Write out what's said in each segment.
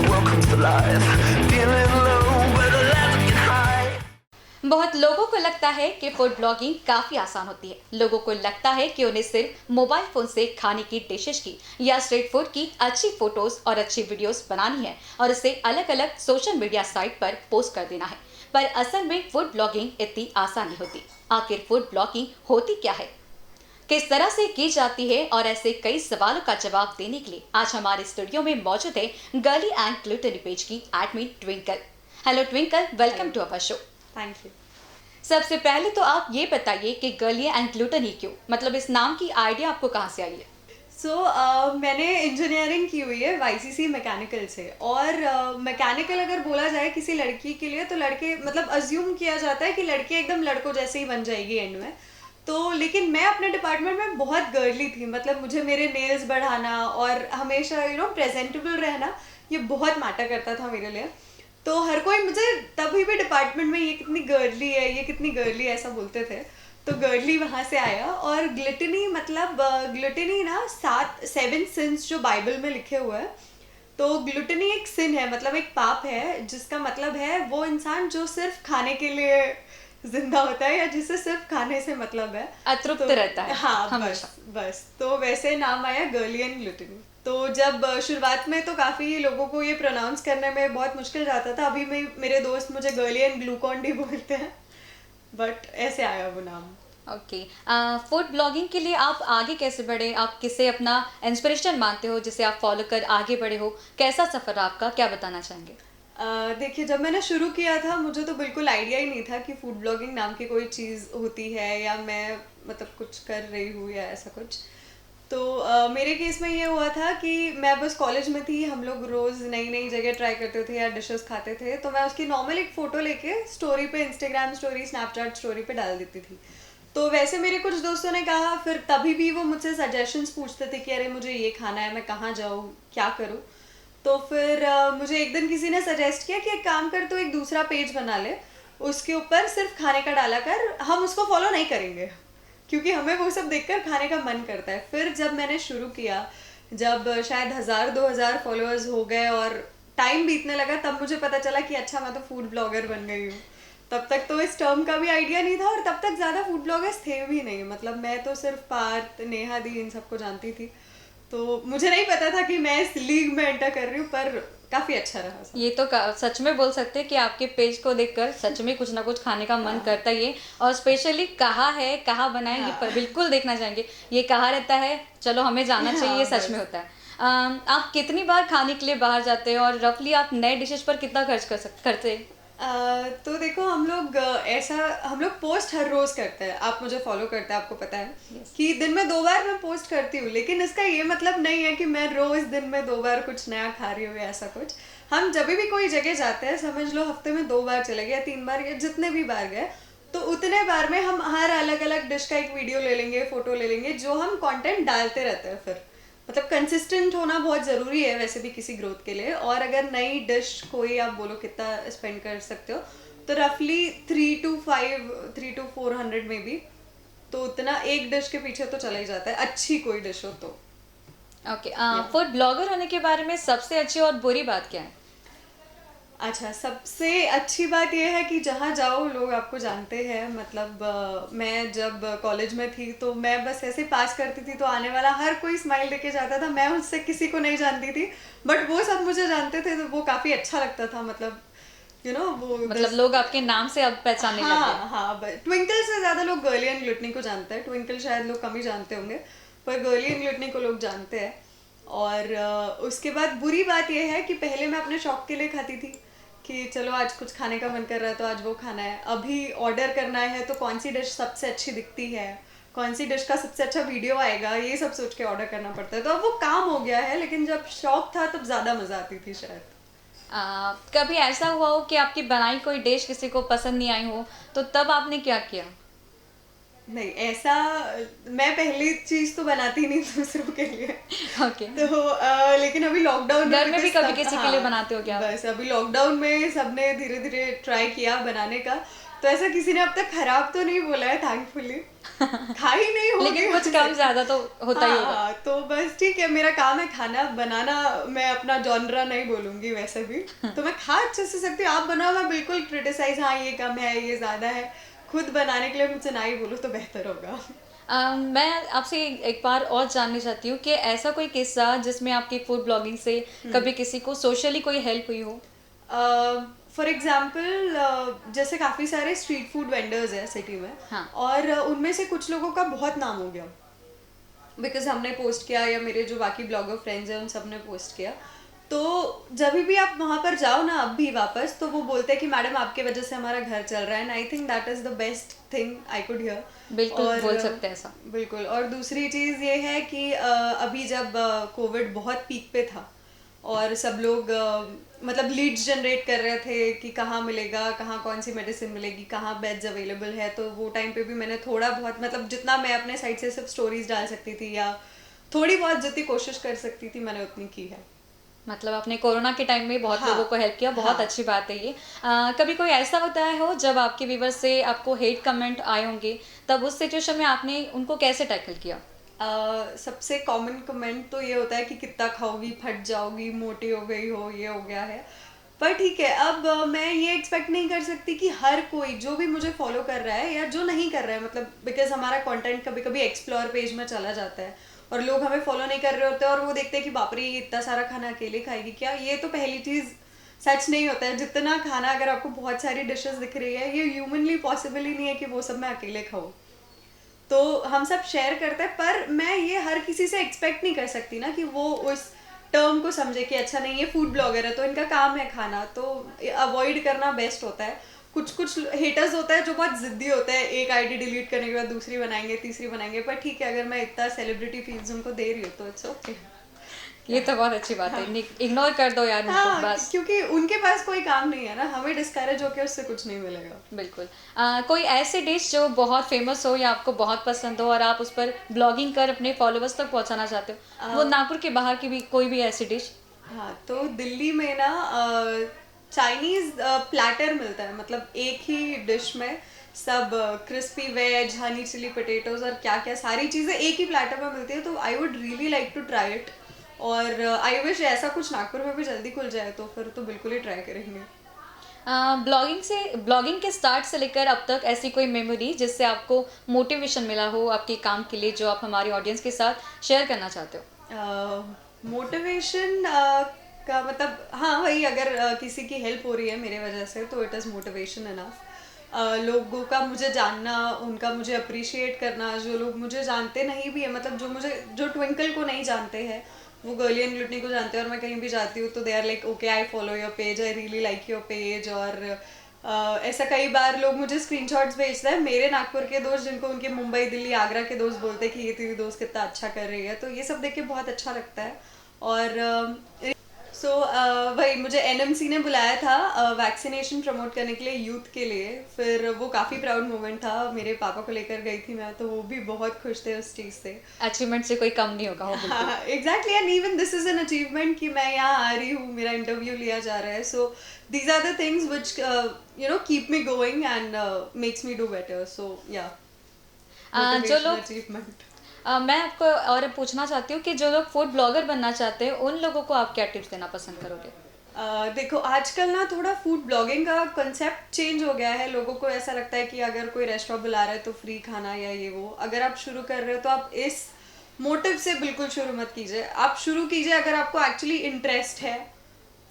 welcome to life. Feeling low, but let's get high. बहुत लोगों को लगता है कि फूड ब्लॉगिंग काफ़ी आसान होती है। लोगों को लगता है कि उन्हें सिर्फ मोबाइल फ़ोन से खाने की डिशेस की या स्ट्रीट फूड की अच्छी फोटोज और अच्छी वीडियोस बनानी है और इसे अलग अलग सोशल मीडिया साइट पर पोस्ट कर देना है। पर असल में फूड ब्लॉगिंग इतनी आसान नहीं होती। आखिर फूड ब्लॉगिंग होती क्या है, किस तरह से की जाती है, और ऐसे कई सवालों का जवाब देने के लिए आज हमारे स्टूडियो में मौजूद है गर्ली एंड ग्लूटनी पेज की admin Twinkle. Hello Twinkle, welcome to our show. Thank you. सबसे पहले तो आप ये बताइए कि गर्ली एंड ग्लूटनी क्यों, मतलब इस नाम की आइडिया आपको कहाँ से आई है? मैंने इंजीनियरिंग की हुई है वाईसीसी मैकेनिकल से, और मैकेनिकल अगर बोला जाए किसी लड़की के लिए तो लड़के मतलब अज्यूम किया जाता है कि लड़की एकदम लड़कों जैसे ही बन जाएगी एंड में। तो लेकिन मैं अपने डिपार्टमेंट में बहुत गर्ली थी, मतलब मुझे मेरे नेल्स बढ़ाना और हमेशा प्रेजेंटेबल रहना ये बहुत मैटर करता था मेरे लिए। तो हर कोई मुझे तभी भी डिपार्टमेंट में ये कितनी गर्ली है, ये कितनी गर्ली है ऐसा बोलते थे। तो गर्ली वहाँ से आया। और ग्लुटनी मतलब ग्लुटनी ना 7 सिंस जो बाइबल में लिखे हुए हैं। तो ग्लुटनी एक सिन है, मतलब एक पाप है, जिसका मतलब है वो इंसान जो सिर्फ खाने के लिए जिंदा होता है या जिसे सिर्फ खाने से मतलब है, अतृप्त रहता है हाँ हमेशा। बस तो वैसे नाम आया गर्ली एंड ग्लुटनी। तो जब शुरुआत में तो काफ़ी लोगों को ये प्रोनाउंस करने में बहुत मुश्किल जाता था। अभी मेरे दोस्त मुझे गर्ली एंड ग्लूकॉन डी बोलते हैं, बट ऐसे आया वो नाम। ओके, फूड ब्लॉगिंग के लिए आप आगे कैसे बढ़े? आप किसे अपना इंस्पिरेशन मानते हो, जिसे आप फॉलो कर आगे बढ़े हो? कैसा सफ़र रहा आपका, क्या बताना चाहेंगे? देखिए, जब मैंने शुरू किया था मुझे तो बिल्कुल आइडिया ही नहीं था कि फूड ब्लॉगिंग नाम की कोई चीज़ होती है या मैं मतलब कुछ कर रही हूँ या ऐसा कुछ। तो मेरे केस में ये हुआ था कि मैं बस कॉलेज में थी, हम लोग रोज़ नई नई जगह ट्राई करते थे या डिशेस खाते थे, तो मैं उसकी नॉर्मल एक फ़ोटो लेके स्टोरी पे, इंस्टाग्राम स्टोरी, स्नैपचैट स्टोरी पे डाल देती थी। तो वैसे मेरे कुछ दोस्तों ने कहा, फिर तभी भी वो मुझसे सजेशंस पूछते थे कि अरे मुझे ये खाना है, मैं कहाँ जाऊँ, क्या करूँ। तो फिर मुझे एक दिन किसी ने सजेस्ट किया कि एक काम कर, तो एक दूसरा पेज बना ले, उसके ऊपर सिर्फ खाने का डाला कर, हम उसको फॉलो नहीं करेंगे क्योंकि हमें वो सब देखकर खाने का मन करता है। फिर जब मैंने शुरू किया, जब शायद 1000-2000 फॉलोअर्स हो गए और टाइम बीतने लगा, तब मुझे पता चला कि अच्छा मैं तो फूड ब्लॉगर बन गई हूँ। तब तक तो इस टर्म का भी आइडिया नहीं था और तब तक ज़्यादा फूड ब्लॉगर्स थे भी नहीं, मतलब मैं तो सिर्फ पार्थ, नेहा दी, इन सबको जानती थी। तो मुझे नहीं पता था कि मैं इस लीग में एंटर कर रही हूँ, पर काफ़ी अच्छा रहा सब। ये तो सच में बोल सकते हैं कि आपके पेज को देखकर सच में कुछ ना कुछ खाने का मन करता ही है। और स्पेशली कहाँ है, कहाँ बना है, ये बिल्कुल देखना चाहेंगे। ये कहाँ रहता है, चलो हमें जाना चाहिए, ये सच में होता है। आप कितनी बार खाने के लिए बाहर जाते हैं और रफली आप नए डिशेस पर कितना खर्च करते हैं? तो देखो, हम लोग पोस्ट हर रोज करते हैं। आप मुझे फॉलो करते हैं, आपको पता है कि दिन में 2 बार मैं पोस्ट करती हूँ, लेकिन इसका ये मतलब नहीं है कि मैं रोज दिन में 2 बार कुछ नया खा रही हूँ या ऐसा कुछ। हम जब भी कोई जगह जाते हैं, समझ लो हफ्ते में 2 बार चले गए, 3 बार गए, जितने भी बार गए, तो उतने बार में हम हर अलग अलग डिश का एक वीडियो ले लेंगे, फोटो ले लेंगे, जो हम कंटेंट डालते रहते हैं। फिर मतलब कंसिस्टेंट होना बहुत ज़रूरी है वैसे भी किसी ग्रोथ के लिए। और अगर नई डिश कोई आप बोलो कितना स्पेंड कर सकते हो, तो रफली 3 to 400 में भी, तो उतना एक डिश के पीछे तो चला ही जाता है, अच्छी कोई डिश हो तो। ओके, फूड ब्लॉगर होने के बारे में सबसे अच्छी और बुरी बात क्या है? अच्छा, सबसे अच्छी बात यह है कि जहाँ जाओ लोग आपको जानते हैं। मतलब मैं जब कॉलेज में थी तो मैं बस ऐसे पास करती थी तो आने वाला हर कोई स्माइल देके जाता था। मैं उससे किसी को नहीं जानती थी, बट वो सब मुझे जानते थे, तो वो काफ़ी अच्छा लगता था। मतलब वो मतलब लोग आपके नाम से अब पहचानने लग गए। हाँ, ट्विंकल से ज़्यादा लोग गर्ली एंड ग्लुटनी को जानते हैं। ट्विंकल शायद लोग कम ही जानते होंगे, पर गर्ली एंड ग्लुटनी को लोग जानते हैं। और उसके बाद बुरी बात यह है कि पहले मैं अपने शौक के लिए खाती थी कि चलो आज कुछ खाने का मन कर रहा है तो आज वो खाना है। अभी ऑर्डर करना है तो कौन सी डिश सबसे अच्छी दिखती है, कौन सी डिश का सबसे अच्छा वीडियो आएगा, ये सब सोच के ऑर्डर करना पड़ता है। तो अब वो काम हो गया है, लेकिन जब शौक था तब ज़्यादा मज़ा आती थी शायद। कभी ऐसा हुआ हो कि आपकी बनाई कोई डिश किसी को पसंद नहीं आई हो, तो तब आपने क्या किया? नहीं, ऐसा मैं पहली चीज़ तो बनाती नहीं दूसरों के लिए। ओके। तो लेकिन अभी लॉकडाउन घर में भी कभी सब, किसी के लिए बनाते हो क्या आप? बस अभी लॉकडाउन में सबने धीरे धीरे ट्राई किया बनाने का, तो ऐसा किसी ने अब तक खराब तो नहीं बोला है थैंकफुली। खा ही नहीं होगी लेकिन कुछ कम ज्यादा तो होता ही होगा। हाँ, तो बस ठीक है, मेरा काम है खाना बनाना, मैं अपना जॉनरा नहीं बोलूंगी वैसे भी। तो मैं खा अच्छे से सकती हूँ, आप बनाओ मैं बिल्कुल क्रिटिसाइज, हाँ ये कम है ये ज्यादा है, खुद बनाने के लिए मुझसे ना ही बोलो तो बेहतर होगा। मैं आपसे एक बार और जानना चाहती हूँ कि ऐसा कोई किस्सा जिसमें आपकी फूड ब्लॉगिंग से कभी किसी को सोशली कोई हेल्प हुई हो? फॉर एग्जाम्पल जैसे काफ़ी सारे स्ट्रीट फूड वेंडर्स हैं सिटी में, हाँ। और उनमें से कुछ लोगों का बहुत नाम हो गया बिकॉज हमने पोस्ट किया या मेरे जो बाकी ब्लॉगर फ्रेंड्स हैं उन सब ने पोस्ट किया। तो जब भी आप वहाँ पर जाओ ना अब भी वापस, तो वो बोलते हैं कि मैडम आपके वजह से हमारा घर चल रहा है, and I think that is the best thing I could hear. बिल्कुल बोल सकते हैं ऐसा। बिल्कुल। और दूसरी चीज़ ये है कि अभी जब कोविड बहुत पीक पे था और सब लोग मतलब लीड्स जनरेट कर रहे थे कि कहाँ मिलेगा, कहाँ कौन सी मेडिसिन मिलेगी, कहाँ बेड्स अवेलेबल है, तो वो टाइम पे भी मैंने थोड़ा बहुत मतलब जितना मैं अपने साइड से सिर्फ स्टोरीज डाल सकती थी या थोड़ी बहुत जितनी कोशिश कर सकती थी मैंने उतनी की है। मतलब आपने कोरोना के टाइम में बहुत हाँ, लोगों को हेल्प किया, बहुत हाँ। अच्छी बात है ये। कभी कोई ऐसा होता है हो जब आपके व्यूवर से आपको हेट कमेंट आए होंगे, तब उस सिचुएशन में आपने उनको कैसे टैकल किया? सबसे कॉमन कमेंट तो ये होता है कि कितना खाओगी, फट जाओगी, मोटी हो गई हो, ये हो गया है। पर ठीक है, अब मैं ये एक्सपेक्ट नहीं कर सकती कि हर कोई जो भी मुझे फॉलो कर रहा है या जो नहीं कर रहा है, मतलब बिकॉज हमारा कंटेंट कभी कभी एक्सप्लोर पेज में चला जाता है और लोग हमें फॉलो नहीं कर रहे होते और वो देखते हैं कि बाप रे ये इतना सारा खाना अकेले खाएगी क्या। ये तो पहली चीज़ सच नहीं होता है। जितना खाना अगर आपको बहुत सारी डिशेस दिख रही है, ये ह्यूमनली पॉसिबल ही नहीं है कि वो सब मैं अकेले खाऊं। तो हम सब शेयर करते हैं, पर मैं ये हर किसी से एक्सपेक्ट नहीं कर सकती ना कि वो उस टर्म को समझे कि अच्छा नहीं ये फूड ब्लॉगर है तो इनका काम है खाना, तो अवॉइड करना बेस्ट होता है। कुछ कुछ हेटर्स होता है जो बहुत जिद्दी होता है, एक आईडी डिलीट करने के बाद दूसरी बनाएंगे, तीसरी बनाएंगे, पर ठीक है अगर मैं इतना सेलिब्रिटी फील्स उनको दे रही हूँ तो इट्स ओके। ये तो बहुत अच्छी बात है, इग्नोर कर दो यार उनको हाँ, बस। क्योंकि उनके पास कोई काम नहीं है ना, हमें डिस्करेज होकर उससे कुछ नहीं मिलेगा। बिल्कुल। कोई ऐसी डिश जो बहुत फेमस हो या आपको बहुत पसंद हो और आप उस पर ब्लॉगिंग कर अपने फॉलोअर्स तक पहुंचाना चाहते हो, वो नागपुर के बाहर की भी कोई भी ऐसी डिश? हाँ, तो दिल्ली में ना चाइनीज प्लैटर मिलता है, मतलब एक ही डिश में सब crispy veg, honey chilli potatoes और क्या क्या सारी चीज़ें एक ही प्लैटर में मिलती है। तो I would really like to try it, और आई विश ऐसा कुछ नागपुर में भी जल्दी खुल जाए, तो फिर तो बिल्कुल ही ट्राई करेंगे। ब्लॉगिंग के स्टार्ट से लेकर अब तक ऐसी कोई मेमोरी जिससे आपको मोटिवेशन मिला हो आपके काम के लिए, जो आप हमारी ऑडियंस के साथ शेयर करना चाहते हो? मोटिवेशन का मतलब हाँ वही, अगर किसी की हेल्प हो रही है मेरे वजह से तो इट इज़ मोटिवेशन इनफ। लोगों का मुझे जानना, उनका मुझे अप्रिशिएट करना, जो लोग मुझे जानते नहीं भी है, मतलब जो ट्विंकल को नहीं जानते हैं वो गर्ली एंड ग्लूटनी को जानते हैं, और मैं कहीं भी जाती हूँ तो they are like okay I follow your page, I really like your page. और ऐसा कई बार लोग मुझे स्क्रीनशॉट्स भेजते हैं, मेरे नागपुर के दोस्त जिनको उनके मुंबई, दिल्ली, आगरा के दोस्त बोलते हैं कि ये तेरी दोस्त कितना अच्छा कर रही है, तो ये सब देख के बहुत अच्छा लगता है। और सो वही मुझे एनएमसी ने बुलाया था वैक्सीनेशन प्रमोट करने के लिए यूथ के लिए, फिर वो काफ़ी प्राउड मोमेंट था। मेरे पापा को लेकर गई थी मैं, तो वो भी बहुत खुश थे उस चीज़ से। अचीवमेंट से कोई कम नहीं होगा वो बिल्कुल। हाँ exactly, and even this is an achievement कि मैं यहाँ आ रही हूँ, मेरा इंटरव्यू लिया जा रहा है। So these are the things which you know keep me going and makes me do better. So या जो लोग अचीवमेंट। मैं आपको और पूछना चाहती हूँ कि जो लोग फूड ब्लॉगर बनना चाहते हैं उन लोगों को आप क्या टिप्स देना पसंद करोगे? देखो आजकल ना थोड़ा फूड ब्लॉगिंग का कंसेप्ट चेंज हो गया है। लोगों को ऐसा लगता है कि अगर कोई रेस्टोरेंट बुला रहा है तो फ्री खाना या ये वो। अगर आप शुरू कर रहे हो तो आप इस मोटिव से बिल्कुल शुरू मत कीजिए। आप शुरू कीजिए अगर आपको एक्चुअली इंटरेस्ट है,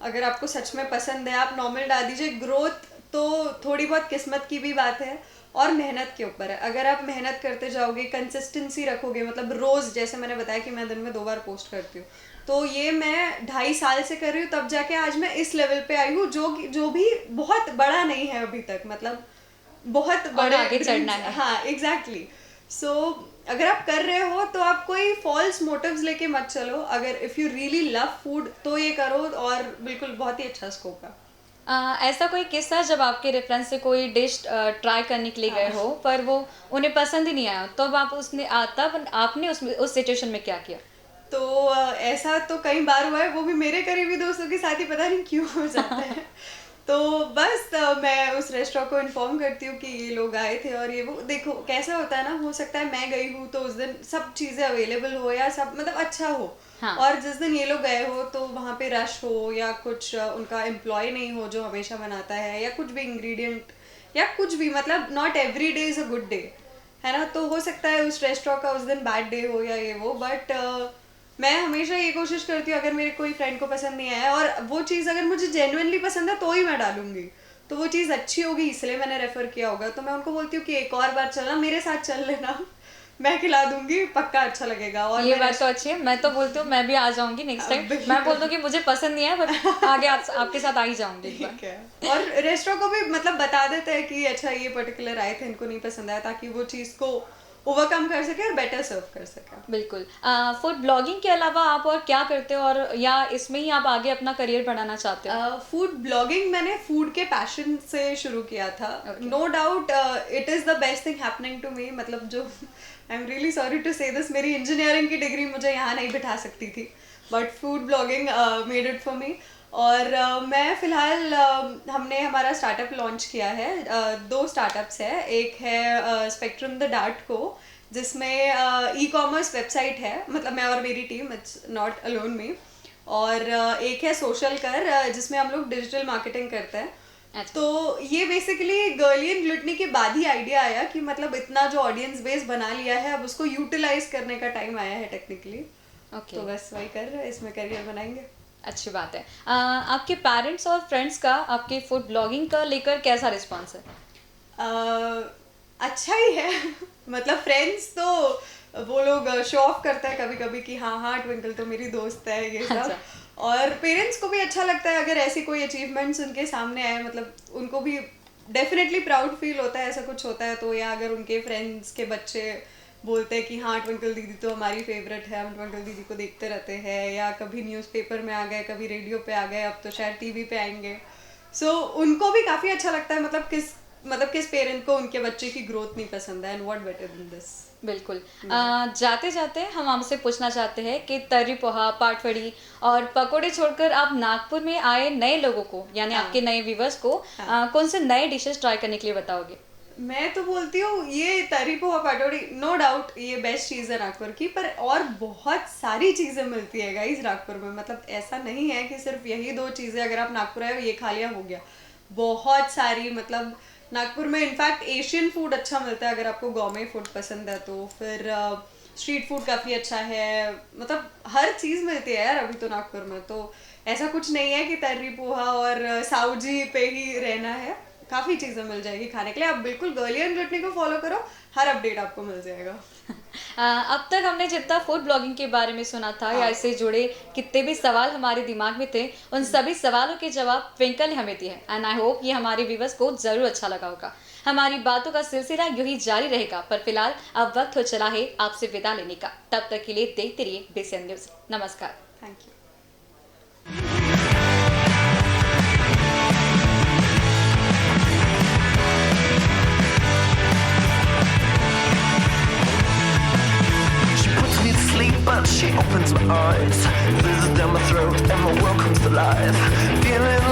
अगर आपको सच में पसंद है, आप नॉर्मल डाल दीजिए। ग्रोथ तो थोड़ी बहुत किस्मत की भी बात है और मेहनत के ऊपर है। अगर आप मेहनत करते जाओगे, कंसिस्टेंसी रखोगे, मतलब रोज़, जैसे मैंने बताया कि मैं दिन में 2 बार पोस्ट करती हूँ, तो ये मैं 2.5 साल से कर रही हूँ, तब जाके आज मैं इस लेवल पे आई हूँ जो भी बहुत बड़ा नहीं है अभी तक, मतलब बहुत बड़े आगे चढ़ना है। हाँ एग्जैक्टली। सो अगर आप कर रहे हो तो आप कोई फॉल्स मोटिव्स लेके मत चलो। अगर if you really love food तो ये करो, और बिल्कुल बहुत ही अच्छा स्कोप है। ऐसा कोई किस्सा जब आपके रेफरेंस से कोई डिश ट्राई करने के लिए गए हो पर वो उन्हें पसंद ही नहीं आया, तो अब तब आपने उस सिचुएशन में क्या किया? तो ऐसा तो कई बार हुआ है, वो भी मेरे करीबी दोस्तों के साथ ही, पता नहीं क्यों हो जाता है। तो बस मैं उस रेस्टोरेंट को इन्फॉर्म करती हूँ कि ये लोग आए थे और ये वो देखो कैसा होता है ना, हो सकता है मैं गई हूँ तो उस दिन सब चीज़ें अवेलेबल हो या सब मतलब अच्छा हो, हाँ। और जिस दिन ये लोग गए हो तो वहाँ पे रश हो या कुछ उनका एम्प्लॉय नहीं हो जो हमेशा बनाता है, या कुछ भी इंग्रेडिएंट या कुछ भी, मतलब not every day is a good day, है ना। तो हो सकता है उस रेस्टोरेंट का उस दिन बैड डे हो या ये वो, बट मैं हमेशा ये कोशिश करती हूँ अगर मेरे कोई फ्रेंड को पसंद नहीं आया और वो चीज़ अगर मुझे जेन्युइनली पसंद है तो ही मैं डालूंगी, तो वो चीज़ अच्छी होगी इसलिए मैंने रेफर किया होगा, तो मैं उनको बोलती हूँ कि एक और बार चलना, मेरे साथ चल लेना, मैं खिला दूंगी, पक्का अच्छा लगेगा। और ये बात तो अच्छी है, मैं तो बोलती हूँ मैं भी आ जाऊंगी नेक्स्ट टाइम, मैं बोल दूँ कि मुझे पसंद नहीं है बट आगे आपके साथ आ ही जाऊंगी एक बार। ठीक है। और रेस्टोरेंट को भी मतलब बता देते हैं कि अच्छा ये पर्टिकुलर आए थे, इनको नहीं पसंद आया, ताकि वो चीज़ को ओवरकम कर सके और बेटर सर्व कर सके। बिल्कुल। फूड ब्लॉगिंग के अलावा आप और क्या करते हो, और या इसमें ही आप आगे अपना करियर बढ़ाना चाहते हो? फूड ब्लॉगिंग मैंने फूड के पैशन से शुरू किया था। No doubt it is the best thing happening to me, मतलब जो I am really sorry to say this, मेरी इंजीनियरिंग की डिग्री मुझे यहाँ नहीं बिठा सकती थी, but food blogging made it for me. और मैं फ़िलहाल हमने हमारा स्टार्टअप लॉन्च किया है, 2 स्टार्टअप्स है, एक है स्पेक्ट्रम द डार्ट को, जिसमें ई कॉमर्स वेबसाइट है, मतलब मैं और मेरी टीम, इट्स नॉट अलोन मी, और एक है सोशल कर जिसमें हम लोग डिजिटल मार्केटिंग करते हैं। अच्छा। तो ये बेसिकली गर्ली एंड ग्लूटनी के बाद ही आइडिया आया कि मतलब इतना जो ऑडियंस बेस बना लिया है अब उसको यूटिलाइज करने का टाइम आया है टेक्निकली। ओके। तो बस वही कर रहे हैं, इसमें करियर बनाएंगे। अच्छी बात है। आपके पेरेंट्स और फ्रेंड्स का आपके फूड ब्लॉगिंग का लेकर कैसा रिस्पॉन्स है? अच्छा ही है मतलब फ्रेंड्स तो वो लोग शो ऑफ करते हैं कभी कभी कि हाँ हाँ ट्विंकल तो मेरी दोस्त है, ये सब। अच्छा। और पेरेंट्स को भी अच्छा लगता है अगर ऐसी कोई अचीवमेंट्स उनके सामने आए, मतलब उनको भी डेफिनेटली प्राउड फील होता है, ऐसा कुछ होता है तो, या अगर उनके फ्रेंड्स के बच्चे बोलते हैं कि हाँ ट्विंकल दीदी तो हमारी फेवरेट है, हम ट्विंकल दीदी को देखते रहते हैं, या कभी न्यूज़पेपर में आ गए, कभी रेडियो पे आ गए, अब तो शायद टीवी पे आएंगे। सो उनको भी काफ़ी अच्छा लगता है, मतलब किस पेरेंट को उनके बच्चे की ग्रोथ नहीं पसंद है, and what better than this. बिल्कुल। जाते जाते हम आपसे पूछना चाहते हैं कि तर्री पोहा, पाटवड़ी और पकोड़े छोड़कर आप नागपुर में आए नए लोगों को, यानी आपके नए व्यूवर्स को कौन से नए डिशेस ट्राई करने के लिए बताओगे? मैं तो बोलती हूँ ये तरी पोहा पाटोड़ी, नो डाउट ये बेस्ट चीज़ है नागपुर की, पर और बहुत सारी चीज़ें मिलती है गाइस नागपुर में, मतलब ऐसा नहीं है कि सिर्फ यही 2 चीज़ें अगर आप नागपुर आए हो ये खा लिया हो गया, बहुत सारी, मतलब नागपुर में इनफैक्ट एशियन फूड अच्छा मिलता है अगर आपको गौरमे फूड पसंद है तो, फिर स्ट्रीट फूड काफ़ी अच्छा है, मतलब हर चीज़ मिलती है यार अभी तो नागपुर में। तो ऐसा कुछ नहीं है कि तर्री पोहा और साउजी पे ही रहना है, काफ़ी चीज़ें मिल जाएगी खाने के लिए। आप बिल्कुल गर्ली एंड ग्लूटनी को फॉलो करो, हर अपडेट आपको मिल जाएगा। अब तक हमने जितना फूड ब्लॉगिंग के बारे में सुना था या इससे जुड़े कितने भी सवाल हमारे दिमाग में थे, उन सभी सवालों के जवाब ट्विंकल ने हमें दिए हैं, एंड आई होप ये हमारे व्यूवर्स को जरूर अच्छा लगा होगा। हमारी बातों का सिलसिला यूं ही जारी रहेगा, पर फिलहाल अब वक्त हो चला है आपसे विदा लेने का। तब तक के लिए देखते रहिए बेसन न्यूज़। नमस्कार। Thank you. But she opens my eyes, blizzes down my throat, and my world comes to life. Feeling